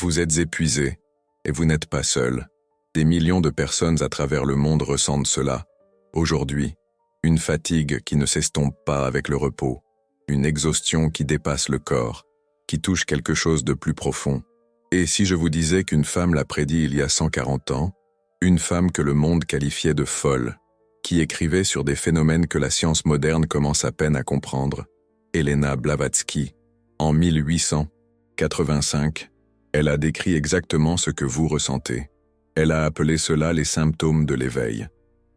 Vous êtes épuisé, et vous n'êtes pas seul. Des millions de personnes à travers le monde ressentent cela. Aujourd'hui, une fatigue qui ne s'estompe pas avec le repos, une exhaustion qui dépasse le corps, qui touche quelque chose de plus profond. Et si je vous disais qu'une femme l'a prédit il y a 140 ans, une femme que le monde qualifiait de folle, qui écrivait sur des phénomènes que la science moderne commence à peine à comprendre, Helena Blavatsky, en 1885, elle a décrit exactement ce que vous ressentez. Elle a appelé cela les symptômes de l'éveil,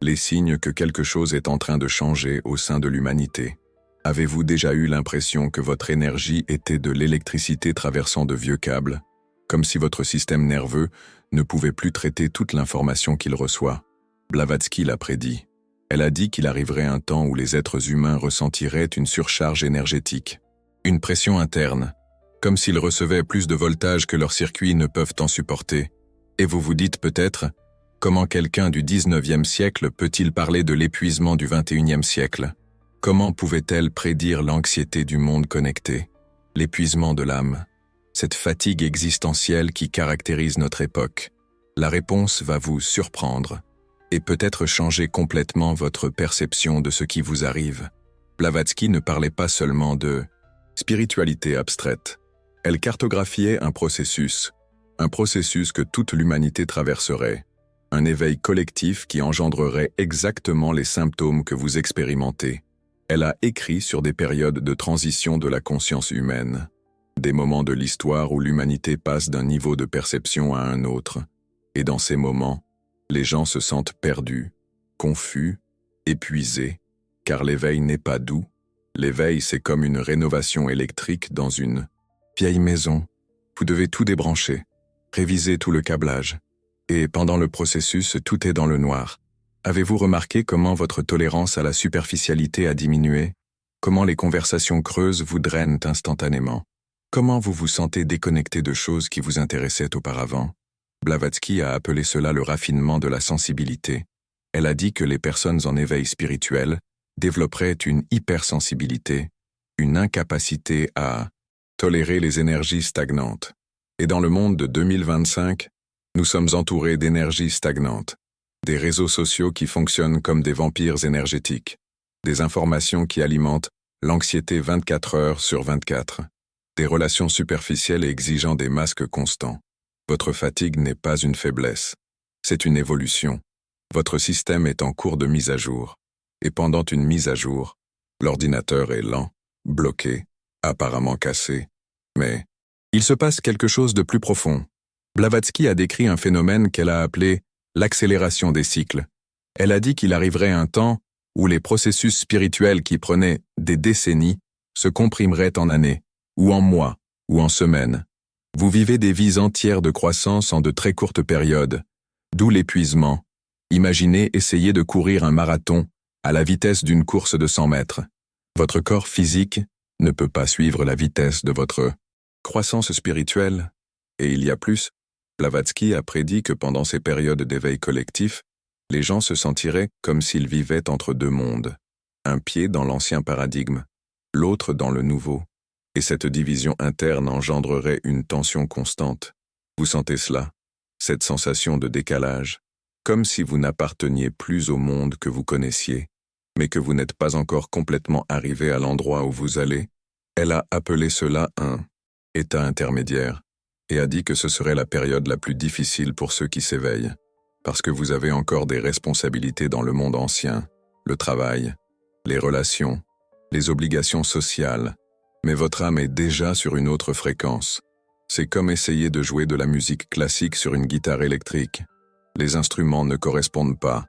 les signes que quelque chose est en train de changer au sein de l'humanité. Avez-vous déjà eu l'impression que votre énergie était de l'électricité traversant de vieux câbles, comme si votre système nerveux ne pouvait plus traiter toute l'information qu'il reçoit? Blavatsky l'a prédit. Elle a dit qu'il arriverait un temps où les êtres humains ressentiraient une surcharge énergétique, une pression interne, comme s'ils recevaient plus de voltage que leurs circuits ne peuvent en supporter. Et vous vous dites peut-être, comment quelqu'un du 19e siècle peut-il parler de l'épuisement du 21e siècle? Comment pouvait-elle prédire l'anxiété du monde connecté, l'épuisement de l'âme, cette fatigue existentielle qui caractérise notre époque? La réponse va vous surprendre et peut-être changer complètement votre perception de ce qui vous arrive. Blavatsky ne parlait pas seulement de spiritualité abstraite. Elle cartographiait un processus que toute l'humanité traverserait, un éveil collectif qui engendrerait exactement les symptômes que vous expérimentez. Elle a écrit sur des périodes de transition de la conscience humaine, des moments de l'histoire où l'humanité passe d'un niveau de perception à un autre, et dans ces moments, les gens se sentent perdus, confus, épuisés, car l'éveil n'est pas doux. L'éveil, c'est comme une rénovation électrique dans une vieille maison. Vous devez tout débrancher, réviser tout le câblage, et pendant le processus, tout est dans le noir. Avez-vous remarqué comment votre tolérance à la superficialité a diminué? Comment les conversations creuses vous drainent instantanément? Comment vous vous sentez déconnecté de choses qui vous intéressaient auparavant? Blavatsky a appelé cela le raffinement de la sensibilité. Elle a dit que les personnes en éveil spirituel développeraient une hypersensibilité, une incapacité à tolérer les énergies stagnantes. Et dans le monde de 2025, nous sommes entourés d'énergies stagnantes, des réseaux sociaux qui fonctionnent comme des vampires énergétiques, des informations qui alimentent l'anxiété 24 heures sur 24, des relations superficielles et exigeant des masques constants. Votre fatigue n'est pas une faiblesse, c'est une évolution. Votre système est en cours de mise à jour. Et pendant une mise à jour, l'ordinateur est lent, bloqué, apparemment cassé. Mais il se passe quelque chose de plus profond. Blavatsky a décrit un phénomène qu'elle a appelé l'accélération des cycles. Elle a dit qu'il arriverait un temps où les processus spirituels qui prenaient des décennies se comprimeraient en années, ou en mois, ou en semaines. Vous vivez des vies entières de croissance en de très courtes périodes, d'où l'épuisement. Imaginez essayer de courir un marathon à la vitesse d'une course de 100 mètres. Votre corps physique ne peut pas suivre la vitesse de votre croissance spirituelle. Et il y a plus, Blavatsky a prédit que pendant ces périodes d'éveil collectif, les gens se sentiraient comme s'ils vivaient entre deux mondes, un pied dans l'ancien paradigme, l'autre dans le nouveau. Et cette division interne engendrerait une tension constante. Vous sentez cela, cette sensation de décalage, comme si vous n'apparteniez plus au monde que vous connaissiez, mais que vous n'êtes pas encore complètement arrivé à l'endroit où vous allez. Elle a appelé cela un état intermédiaire et a dit que ce serait la période la plus difficile pour ceux qui s'éveillent, parce que vous avez encore des responsabilités dans le monde ancien, le travail, les relations, les obligations sociales, mais votre âme est déjà sur une autre fréquence. C'est comme essayer de jouer de la musique classique sur une guitare électrique. Les instruments ne correspondent pas,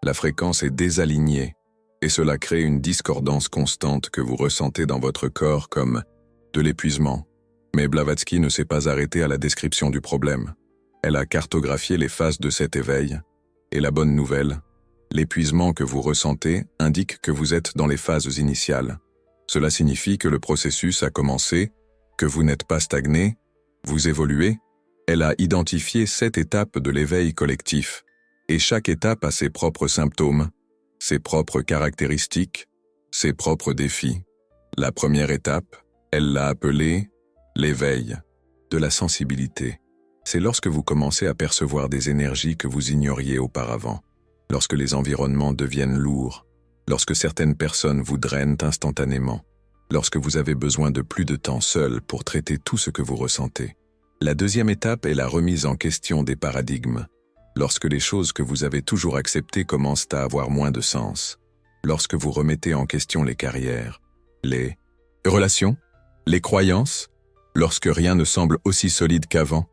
la fréquence est désalignée, et cela crée une discordance constante que vous ressentez dans votre corps comme de l'épuisement. Mais Blavatsky ne s'est pas arrêté à la description du problème. Elle a cartographié les phases de cet éveil, et la bonne nouvelle, l'épuisement que vous ressentez indique que vous êtes dans les phases initiales. Cela signifie que le processus a commencé, que vous n'êtes pas stagné, vous évoluez. Elle a identifié 7 étapes de l'éveil collectif, et chaque étape a ses propres symptômes, ses propres caractéristiques, ses propres défis. La première étape, elle l'a appelée l'éveil de la sensibilité. C'est lorsque vous commencez à percevoir des énergies que vous ignoriez auparavant, lorsque les environnements deviennent lourds, lorsque certaines personnes vous drainent instantanément, lorsque vous avez besoin de plus de temps seul pour traiter tout ce que vous ressentez. La deuxième étape est la remise en question des paradigmes, lorsque les choses que vous avez toujours acceptées commencent à avoir moins de sens, lorsque vous remettez en question les carrières, les relations, les croyances, lorsque rien ne semble aussi solide qu'avant,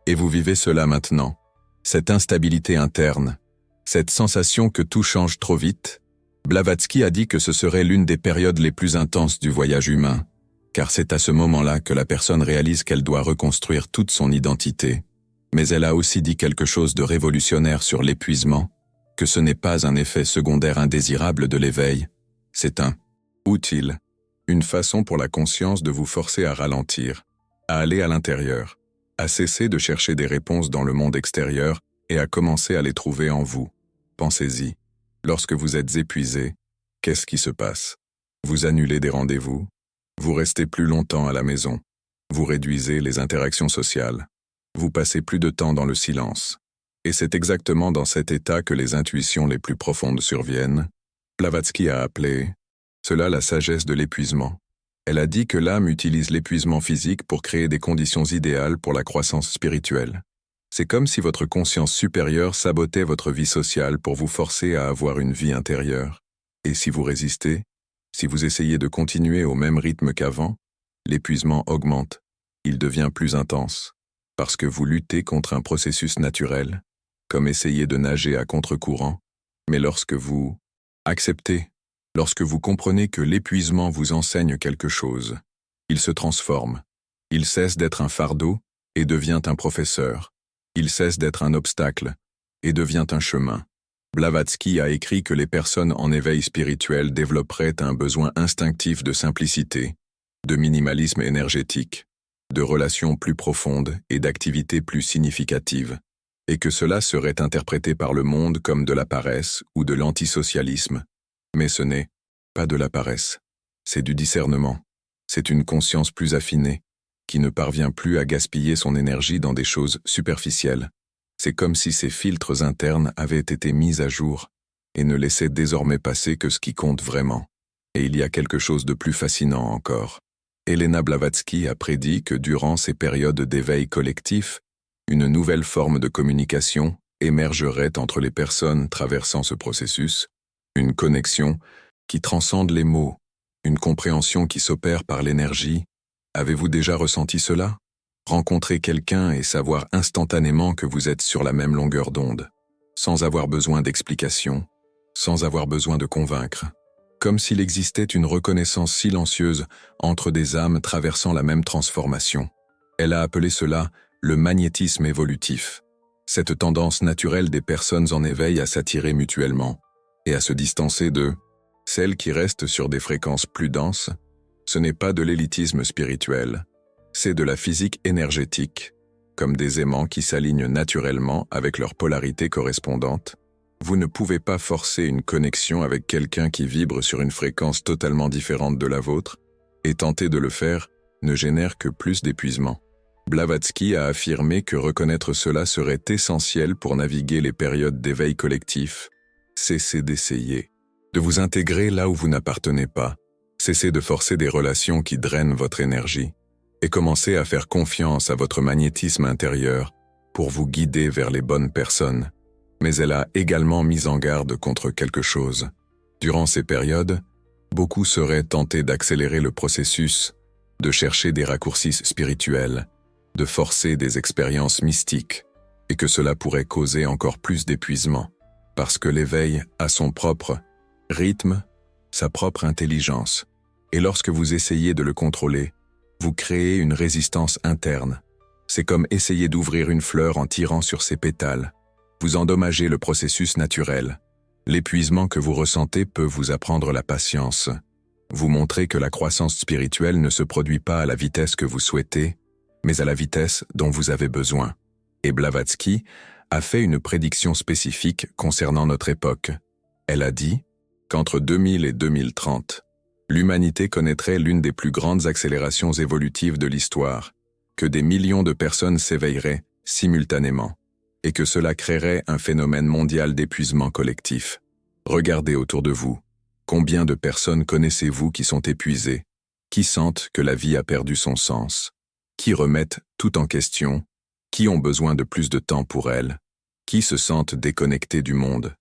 et vous vivez cela maintenant, cette instabilité interne, cette sensation que tout change trop vite. Blavatsky a dit que ce serait l'une des périodes les plus intenses du voyage humain, car c'est à ce moment-là que la personne réalise qu'elle doit reconstruire toute son identité. Mais elle a aussi dit quelque chose de révolutionnaire sur l'épuisement, que ce n'est pas un effet secondaire indésirable de l'éveil, c'est un outil, une façon pour la conscience de vous forcer à ralentir, à aller à l'intérieur, à cesser de chercher des réponses dans le monde extérieur et à commencer à les trouver en vous. Pensez-y. Lorsque vous êtes épuisé, qu'est-ce qui se passe? Vous annulez des rendez-vous, vous restez plus longtemps à la maison, vous réduisez les interactions sociales, vous passez plus de temps dans le silence. Et c'est exactement dans cet état que les intuitions les plus profondes surviennent. Blavatsky a appelé cela la sagesse de l'épuisement. Elle a dit que l'âme utilise l'épuisement physique pour créer des conditions idéales pour la croissance spirituelle. C'est comme si votre conscience supérieure sabotait votre vie sociale pour vous forcer à avoir une vie intérieure. Et si vous résistez, si vous essayez de continuer au même rythme qu'avant, l'épuisement augmente, il devient plus intense, parce que vous luttez contre un processus naturel, comme essayer de nager à contre-courant, mais lorsque vous acceptez, lorsque vous comprenez que l'épuisement vous enseigne quelque chose, il se transforme, il cesse d'être un fardeau et devient un professeur. Il cesse d'être un obstacle et devient un chemin. Blavatsky a écrit que les personnes en éveil spirituel développeraient un besoin instinctif de simplicité, de minimalisme énergétique, de relations plus profondes et d'activités plus significatives, et que cela serait interprété par le monde comme de la paresse ou de l'antisocialisme. Mais ce n'est pas de la paresse, c'est du discernement, c'est une conscience plus affinée, qui ne parvient plus à gaspiller son énergie dans des choses superficielles. C'est comme si ses filtres internes avaient été mis à jour et ne laissaient désormais passer que ce qui compte vraiment. Et il y a quelque chose de plus fascinant encore. Elena Blavatsky a prédit que durant ces périodes d'éveil collectif, une nouvelle forme de communication émergerait entre les personnes traversant ce processus, une connexion qui transcende les mots, une compréhension qui s'opère par l'énergie. Avez-vous déjà ressenti cela? Rencontrer quelqu'un et savoir instantanément que vous êtes sur la même longueur d'onde, sans avoir besoin d'explication, sans avoir besoin de convaincre, comme s'il existait une reconnaissance silencieuse entre des âmes traversant la même transformation. Elle a appelé cela le magnétisme évolutif, cette tendance naturelle des personnes en éveil à s'attirer mutuellement et à se distancer d'eux, celles qui restent sur des fréquences plus denses. Ce n'est pas de l'élitisme spirituel, c'est de la physique énergétique, comme des aimants qui s'alignent naturellement avec leur polarité correspondante. Vous ne pouvez pas forcer une connexion avec quelqu'un qui vibre sur une fréquence totalement différente de la vôtre, et tenter de le faire ne génère que plus d'épuisement. Blavatsky a affirmé que reconnaître cela serait essentiel pour naviguer les périodes d'éveil collectif. Cessez d'essayer de vous intégrer là où vous n'appartenez pas. Cessez de forcer des relations qui drainent votre énergie et commencez à faire confiance à votre magnétisme intérieur pour vous guider vers les bonnes personnes. Mais elle a également mis en garde contre quelque chose. Durant ces périodes, beaucoup seraient tentés d'accélérer le processus, de chercher des raccourcis spirituels, de forcer des expériences mystiques, et que cela pourrait causer encore plus d'épuisement, parce que l'éveil a son propre rythme, sa propre intelligence. Et lorsque vous essayez de le contrôler, vous créez une résistance interne. C'est comme essayer d'ouvrir une fleur en tirant sur ses pétales. Vous endommagez le processus naturel. L'épuisement que vous ressentez peut vous apprendre la patience. Vous montrer que la croissance spirituelle ne se produit pas à la vitesse que vous souhaitez, mais à la vitesse dont vous avez besoin. Et Blavatsky a fait une prédiction spécifique concernant notre époque. Elle a dit qu'entre 2000 et 2030, l'humanité connaîtrait l'une des plus grandes accélérations évolutives de l'histoire, que des millions de personnes s'éveilleraient simultanément, et que cela créerait un phénomène mondial d'épuisement collectif. Regardez autour de vous. Combien de personnes connaissez-vous qui sont épuisées, qui sentent que la vie a perdu son sens, qui remettent tout en question, qui ont besoin de plus de temps pour elles, qui se sentent déconnectés du monde?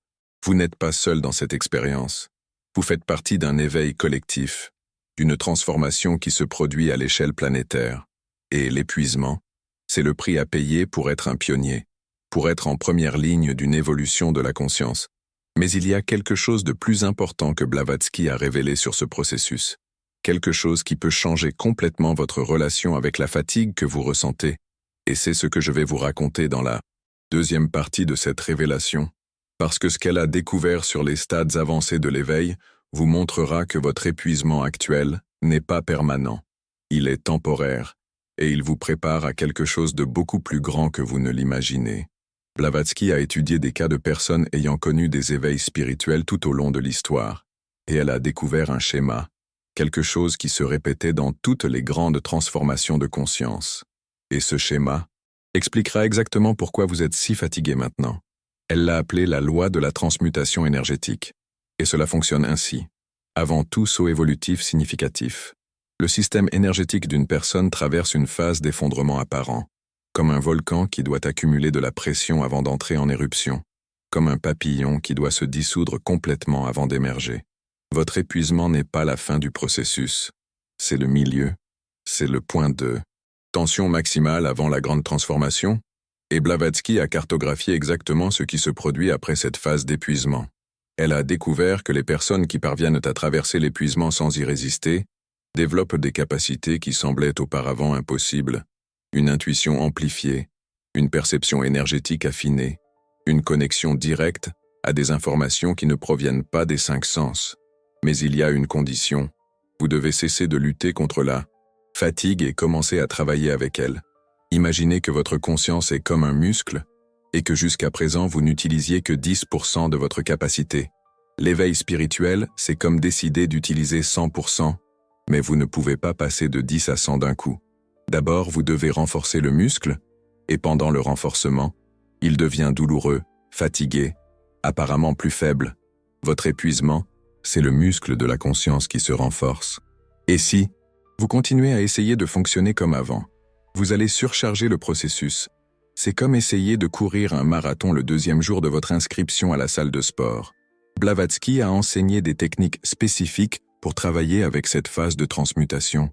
Vous n'êtes pas seul dans cette expérience. Vous faites partie d'un éveil collectif, d'une transformation qui se produit à l'échelle planétaire. Et l'épuisement, c'est le prix à payer pour être un pionnier, pour être en première ligne d'une évolution de la conscience. Mais il y a quelque chose de plus important que Blavatsky a révélé sur ce processus. Quelque chose qui peut changer complètement votre relation avec la fatigue que vous ressentez. Et c'est ce que je vais vous raconter dans la deuxième partie de cette révélation. Parce que ce qu'elle a découvert sur les stades avancés de l'éveil vous montrera que votre épuisement actuel n'est pas permanent. Il est temporaire, et il vous prépare à quelque chose de beaucoup plus grand que vous ne l'imaginez. Blavatsky a étudié des cas de personnes ayant connu des éveils spirituels tout au long de l'histoire, et elle a découvert un schéma, quelque chose qui se répétait dans toutes les grandes transformations de conscience. Et ce schéma expliquera exactement pourquoi vous êtes si fatigué maintenant. Elle l'a appelé la loi de la transmutation énergétique. Et cela fonctionne ainsi. Avant tout saut évolutif significatif, le système énergétique d'une personne traverse une phase d'effondrement apparent, comme un volcan qui doit accumuler de la pression avant d'entrer en éruption, comme un papillon qui doit se dissoudre complètement avant d'émerger. Votre épuisement n'est pas la fin du processus, c'est le milieu, c'est le point de tension maximale avant la grande transformation. Et Blavatsky a cartographié exactement ce qui se produit après cette phase d'épuisement. Elle a découvert que les personnes qui parviennent à traverser l'épuisement sans y résister développent des capacités qui semblaient auparavant impossibles, une intuition amplifiée, une perception énergétique affinée, une connexion directe à des informations qui ne proviennent pas des 5 sens. Mais il y a une condition. Vous devez cesser de lutter contre la fatigue et commencer à travailler avec elle. Imaginez que votre conscience est comme un muscle et que jusqu'à présent vous n'utilisiez que 10% de votre capacité. L'éveil spirituel, c'est comme décider d'utiliser 100%, mais vous ne pouvez pas passer de 10 à 100 d'un coup. D'abord, vous devez renforcer le muscle, et pendant le renforcement, il devient douloureux, fatigué, apparemment plus faible. Votre épuisement, c'est le muscle de la conscience qui se renforce. Et si vous continuez à essayer de fonctionner comme avant, vous allez surcharger le processus. C'est comme essayer de courir un marathon le 2e jour de votre inscription à la salle de sport. Blavatsky a enseigné des techniques spécifiques pour travailler avec cette phase de transmutation.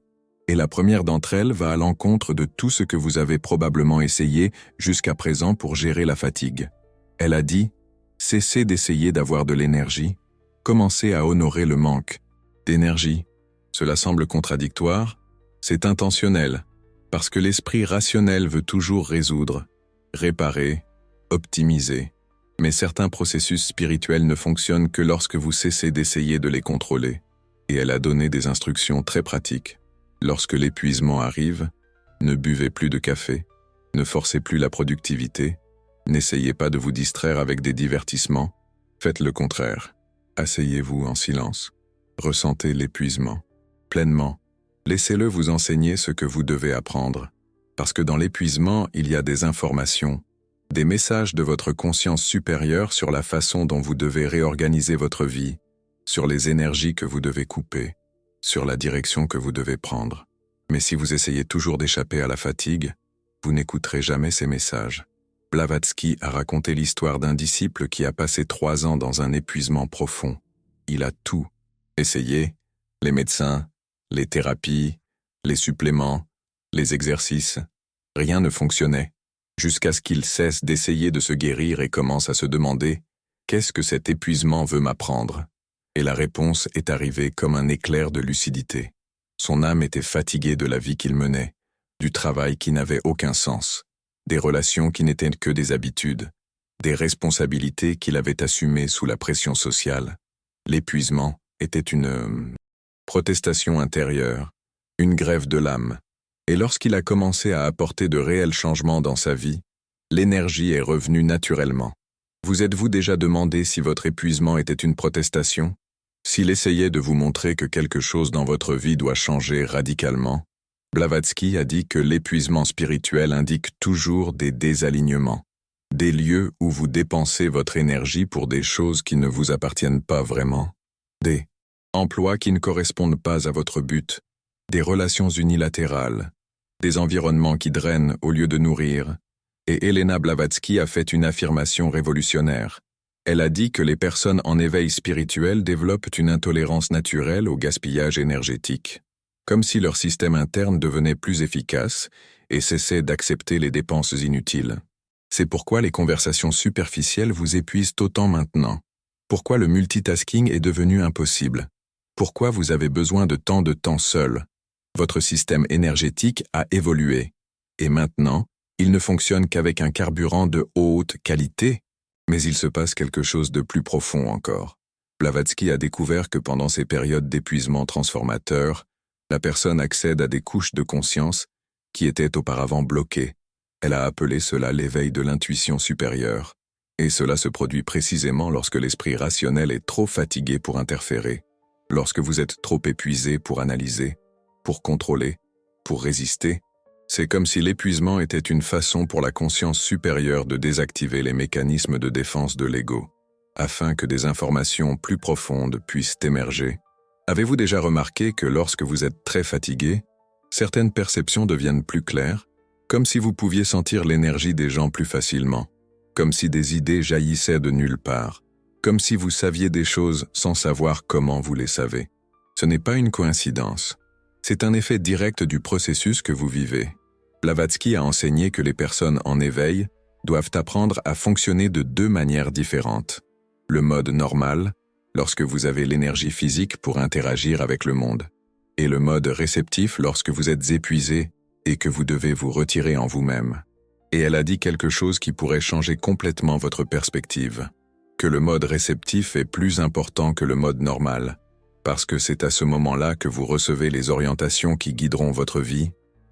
Et la première d'entre elles va à l'encontre de tout ce que vous avez probablement essayé jusqu'à présent pour gérer la fatigue. Elle a dit « Cessez d'essayer d'avoir de l'énergie, commencez à honorer le manque d'énergie. » Cela semble contradictoire, c'est intentionnel. Parce que l'esprit rationnel veut toujours résoudre, réparer, optimiser. Mais certains processus spirituels ne fonctionnent que lorsque vous cessez d'essayer de les contrôler. Et elle a donné des instructions très pratiques. Lorsque l'épuisement arrive, ne buvez plus de café, ne forcez plus la productivité, n'essayez pas de vous distraire avec des divertissements, faites le contraire. Asseyez-vous en silence, ressentez l'épuisement, pleinement. Laissez-le vous enseigner ce que vous devez apprendre, parce que dans l'épuisement, il y a des informations, des messages de votre conscience supérieure sur la façon dont vous devez réorganiser votre vie, sur les énergies que vous devez couper, sur la direction que vous devez prendre. Mais si vous essayez toujours d'échapper à la fatigue, vous n'écouterez jamais ces messages. Blavatsky a raconté l'histoire d'un disciple qui a passé 3 ans dans un épuisement profond. Il a tout essayé, les médecins, les thérapies, les suppléments, les exercices. Rien ne fonctionnait, jusqu'à ce qu'il cesse d'essayer de se guérir et commence à se demander « Qu'est-ce que cet épuisement veut m'apprendre ?» Et la réponse est arrivée comme un éclair de lucidité. Son âme était fatiguée de la vie qu'il menait, du travail qui n'avait aucun sens, des relations qui n'étaient que des habitudes, des responsabilités qu'il avait assumées sous la pression sociale. L'épuisement était une protestation intérieure, une grève de l'âme. Et lorsqu'il a commencé à apporter de réels changements dans sa vie, l'énergie est revenue naturellement. Vous êtes-vous déjà demandé si votre épuisement était une protestation? S'il essayait de vous montrer que quelque chose dans votre vie doit changer radicalement? Blavatsky a dit que l'épuisement spirituel indique toujours des désalignements, des lieux où vous dépensez votre énergie pour des choses qui ne vous appartiennent pas vraiment, des emplois qui ne correspondent pas à votre but, des relations unilatérales, des environnements qui drainent au lieu de nourrir. Et Elena Blavatsky a fait une affirmation révolutionnaire. Elle a dit que les personnes en éveil spirituel développent une intolérance naturelle au gaspillage énergétique, comme si leur système interne devenait plus efficace et cessait d'accepter les dépenses inutiles. C'est pourquoi les conversations superficielles vous épuisent autant maintenant. Pourquoi le multitasking est devenu impossible. Pourquoi vous avez besoin de temps seul. Votre système énergétique a évolué. Et maintenant, il ne fonctionne qu'avec un carburant de haute qualité. Mais il se passe quelque chose de plus profond encore. Blavatsky a découvert que pendant ces périodes d'épuisement transformateur, la personne accède à des couches de conscience qui étaient auparavant bloquées. Elle a appelé cela l'éveil de l'intuition supérieure. Et cela se produit précisément lorsque l'esprit rationnel est trop fatigué pour interférer, lorsque vous êtes trop épuisé pour analyser, pour contrôler, pour résister. C'est comme si l'épuisement était une façon pour la conscience supérieure de désactiver les mécanismes de défense de l'ego, afin que des informations plus profondes puissent émerger. Avez-vous déjà remarqué que lorsque vous êtes très fatigué, certaines perceptions deviennent plus claires, comme si vous pouviez sentir l'énergie des gens plus facilement, comme si des idées jaillissaient de nulle part, comme si vous saviez des choses sans savoir comment vous les savez. Ce n'est pas une coïncidence. C'est un effet direct du processus que vous vivez. Blavatsky a enseigné que les personnes en éveil doivent apprendre à fonctionner de deux manières différentes. Le mode normal, lorsque vous avez l'énergie physique pour interagir avec le monde, et le mode réceptif lorsque vous êtes épuisé et que vous devez vous retirer en vous-même. Et elle a dit quelque chose qui pourrait changer complètement votre perspective, que le mode réceptif est plus important que le mode normal, parce que c'est à ce moment-là que vous recevez les orientations qui guideront votre vie,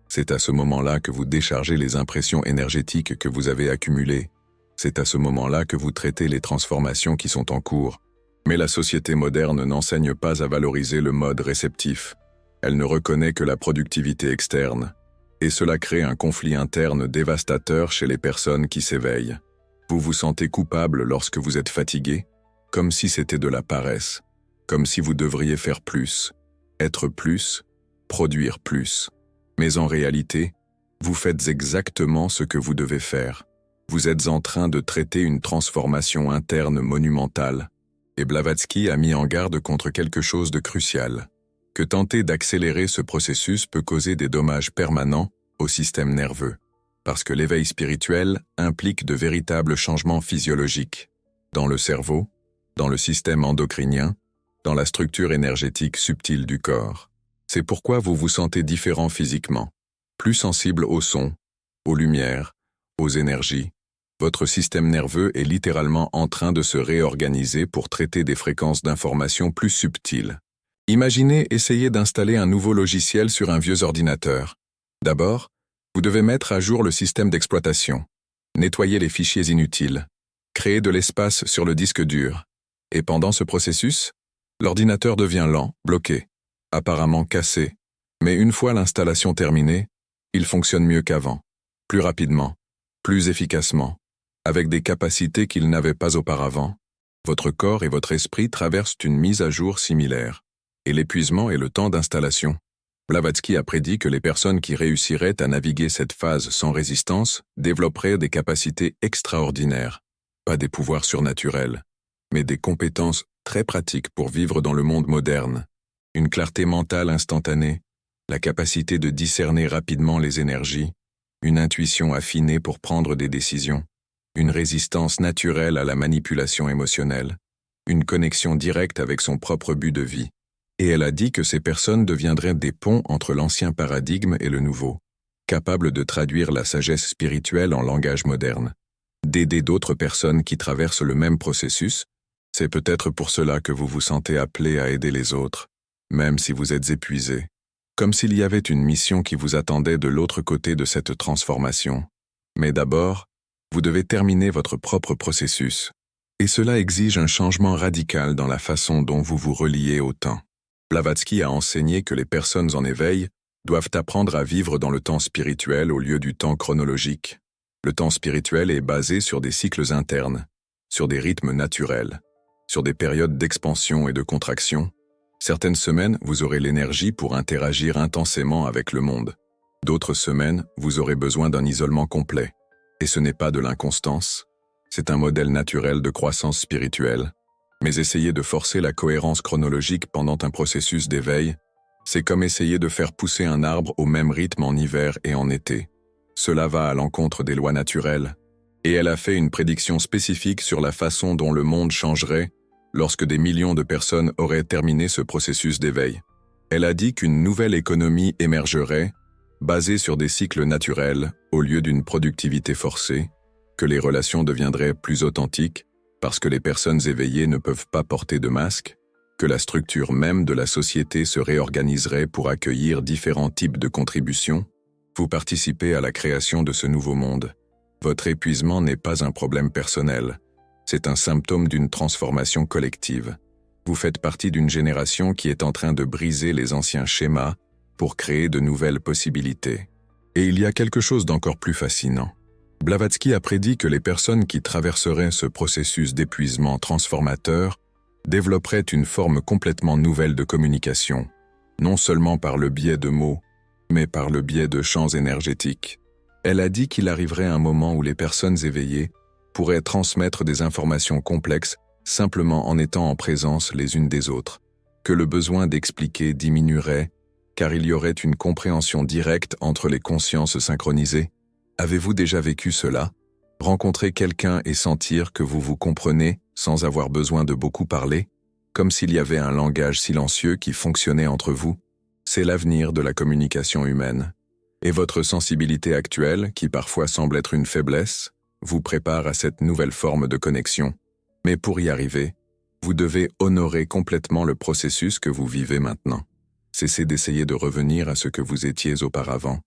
c'est à ce moment-là que vous déchargez les impressions énergétiques que vous avez accumulées, c'est à ce moment-là que vous traitez les transformations qui sont en cours. Mais la société moderne n'enseigne pas à valoriser le mode réceptif. Elle ne reconnaît que la productivité externe, et cela crée un conflit interne dévastateur chez les personnes qui s'éveillent. Vous vous sentez coupable lorsque vous êtes fatigué, comme si c'était de la paresse. Comme si vous devriez faire plus, être plus, produire plus. Mais en réalité, vous faites exactement ce que vous devez faire. Vous êtes en train de traiter une transformation interne monumentale. Et Blavatsky a mis en garde contre quelque chose de crucial, que tenter d'accélérer ce processus peut causer des dommages permanents au système nerveux, parce que l'éveil spirituel implique de véritables changements physiologiques, dans le cerveau, dans le système endocrinien, dans la structure énergétique subtile du corps. C'est pourquoi vous vous sentez différent physiquement, plus sensible aux sons, aux lumières, aux énergies. Votre système nerveux est littéralement en train de se réorganiser pour traiter des fréquences d'informations plus subtiles. Imaginez essayer d'installer un nouveau logiciel sur un vieux ordinateur. D'abord, vous devez mettre à jour le système d'exploitation, nettoyer les fichiers inutiles, créer de l'espace sur le disque dur. Et pendant ce processus, l'ordinateur devient lent, bloqué, apparemment cassé, mais une fois l'installation terminée, il fonctionne mieux qu'avant, plus rapidement, plus efficacement, avec des capacités qu'il n'avait pas auparavant. Votre corps et votre esprit traversent une mise à jour similaire, et l'épuisement est le temps d'installation. Blavatsky a prédit que les personnes qui réussiraient à naviguer cette phase sans résistance développeraient des capacités extraordinaires, pas des pouvoirs surnaturels, mais des compétences très pratiques pour vivre dans le monde moderne. Une clarté mentale instantanée, la capacité de discerner rapidement les énergies, une intuition affinée pour prendre des décisions, une résistance naturelle à la manipulation émotionnelle, une connexion directe avec son propre but de vie. Et elle a dit que ces personnes deviendraient des ponts entre l'ancien paradigme et le nouveau, capables de traduire la sagesse spirituelle en langage moderne, d'aider d'autres personnes qui traversent le même processus. C'est peut-être pour cela que vous vous sentez appelé à aider les autres, même si vous êtes épuisé, comme s'il y avait une mission qui vous attendait de l'autre côté de cette transformation. Mais d'abord, vous devez terminer votre propre processus, et cela exige un changement radical dans la façon dont vous vous reliez au temps. Blavatsky a enseigné que les personnes en éveil doivent apprendre à vivre dans le temps spirituel au lieu du temps chronologique. Le temps spirituel est basé sur des cycles internes, sur des rythmes naturels, sur des périodes d'expansion et de contraction. Certaines semaines, vous aurez l'énergie pour interagir intensément avec le monde. D'autres semaines, vous aurez besoin d'un isolement complet. Et ce n'est pas de l'inconstance, c'est un modèle naturel de croissance spirituelle. Mais essayer de forcer la cohérence chronologique pendant un processus d'éveil, c'est comme essayer de faire pousser un arbre au même rythme en hiver et en été. Cela va à l'encontre des lois naturelles. Et elle a fait une prédiction spécifique sur la façon dont le monde changerait lorsque des millions de personnes auraient terminé ce processus d'éveil. Elle a dit qu'une nouvelle économie émergerait, basée sur des cycles naturels au lieu d'une productivité forcée, que les relations deviendraient plus authentiques parce que les personnes éveillées ne peuvent pas porter de masque, que la structure même de la société se réorganiserait pour accueillir différents types de contributions. Vous participez à la création de ce nouveau monde. Votre épuisement n'est pas un problème personnel, c'est un symptôme d'une transformation collective. Vous faites partie d'une génération qui est en train de briser les anciens schémas pour créer de nouvelles possibilités. Et il y a quelque chose d'encore plus fascinant. Blavatsky a prédit que les personnes qui traverseraient ce processus d'épuisement transformateur développeraient une forme complètement nouvelle de communication, non seulement par le biais de mots, mais par le biais de champs énergétiques. Elle a dit qu'il arriverait un moment où les personnes éveillées pourraient transmettre des informations complexes simplement en étant en présence les unes des autres, que le besoin d'expliquer diminuerait car il y aurait une compréhension directe entre les consciences synchronisées. Avez-vous déjà vécu cela? Rencontrer quelqu'un et sentir que vous vous comprenez sans avoir besoin de beaucoup parler, comme s'il y avait un langage silencieux qui fonctionnait entre vous? C'est l'avenir de la communication humaine. Et votre sensibilité actuelle, qui parfois semble être une faiblesse, vous prépare à cette nouvelle forme de connexion. Mais pour y arriver, vous devez honorer complètement le processus que vous vivez maintenant. Cessez d'essayer de revenir à ce que vous étiez auparavant.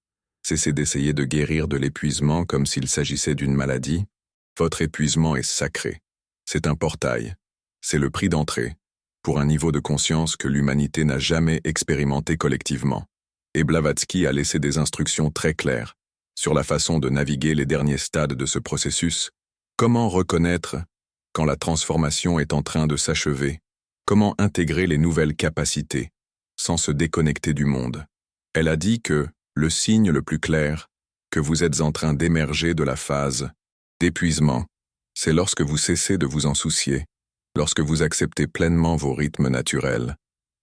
Cessez d'essayer de guérir de l'épuisement comme s'il s'agissait d'une maladie. Votre épuisement est sacré. C'est un portail. C'est le prix d'entrée pour un niveau de conscience que l'humanité n'a jamais expérimenté collectivement. Et Blavatsky a laissé des instructions très claires sur la façon de naviguer les derniers stades de ce processus. Comment reconnaître quand la transformation est en train de s'achever? Comment intégrer les nouvelles capacités sans se déconnecter du monde? Elle a dit que le signe le plus clair que vous êtes en train d'émerger de la phase d'épuisement, c'est lorsque vous cessez de vous en soucier, lorsque vous acceptez pleinement vos rythmes naturels,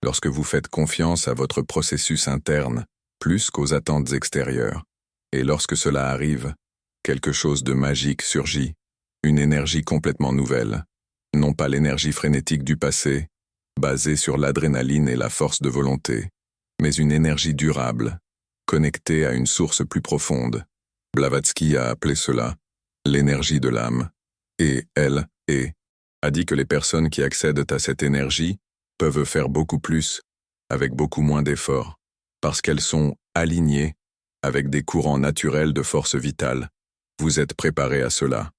lorsque vous faites confiance à votre processus interne plus qu'aux attentes extérieures. Et lorsque cela arrive, quelque chose de magique surgit, une énergie complètement nouvelle, non pas l'énergie frénétique du passé, basée sur l'adrénaline et la force de volonté, mais une énergie durable, connectée à une source plus profonde. Blavatsky a appelé cela l'énergie de l'âme. Et elle, a dit que les personnes qui accèdent à cette énergie peuvent faire beaucoup plus, avec beaucoup moins d'efforts, parce qu'elles sont alignées avec des courants naturels de force vitale. Vous êtes préparé à cela.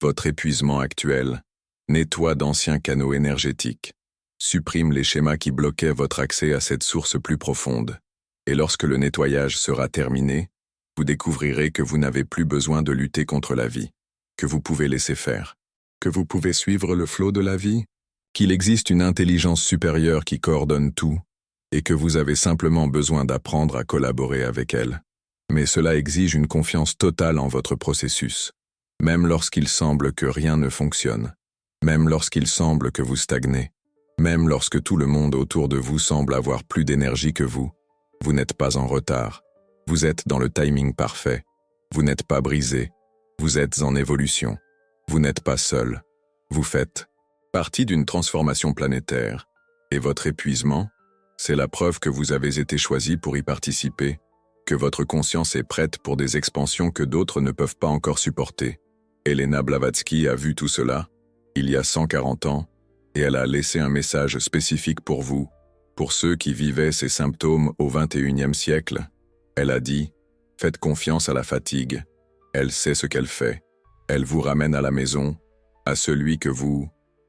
Votre épuisement actuel nettoie d'anciens canaux énergétiques, supprime les schémas qui bloquaient votre accès à cette source plus profonde. Et lorsque le nettoyage sera terminé, vous découvrirez que vous n'avez plus besoin de lutter contre la vie, que vous pouvez laisser faire, que vous pouvez suivre le flot de la vie, qu'il existe une intelligence supérieure qui coordonne tout, et que vous avez simplement besoin d'apprendre à collaborer avec elle. Mais cela exige une confiance totale en votre processus, même lorsqu'il semble que rien ne fonctionne, même lorsqu'il semble que vous stagnez, même lorsque tout le monde autour de vous semble avoir plus d'énergie que vous. Vous n'êtes pas en retard. Vous êtes dans le timing parfait. Vous n'êtes pas brisé. Vous êtes en évolution. Vous n'êtes pas seul. Vous faites partie d'une transformation planétaire. Et votre épuisement, c'est la preuve que vous avez été choisi pour y participer, que votre conscience est prête pour des expansions que d'autres ne peuvent pas encore supporter. Elena Blavatsky a vu tout cela, il y a 140 ans, et elle a laissé un message spécifique pour vous, pour ceux qui vivaient ces symptômes au XXIe siècle. Elle a dit « Faites confiance à la fatigue. Elle sait ce qu'elle fait. Elle vous ramène à la maison, à celui que vous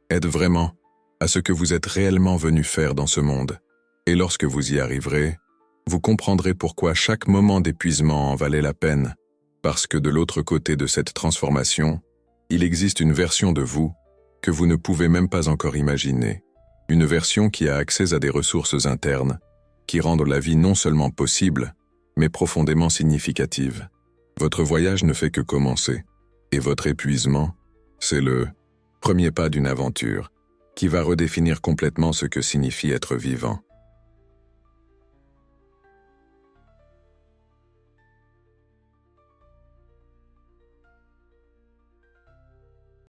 êtes vraiment, à ce que vous êtes réellement venu faire dans ce monde. Et lorsque vous y arriverez, Vous comprendrez pourquoi chaque moment d'épuisement en valait la peine, parce que de l'autre côté de cette transformation, il existe une version de vous que vous ne pouvez même pas encore imaginer. Une version qui a accès à des ressources internes, qui rendent la vie non seulement possible, mais profondément significative. Votre voyage ne fait que commencer, et votre épuisement, c'est le premier pas d'une aventure qui va redéfinir complètement ce que signifie être vivant.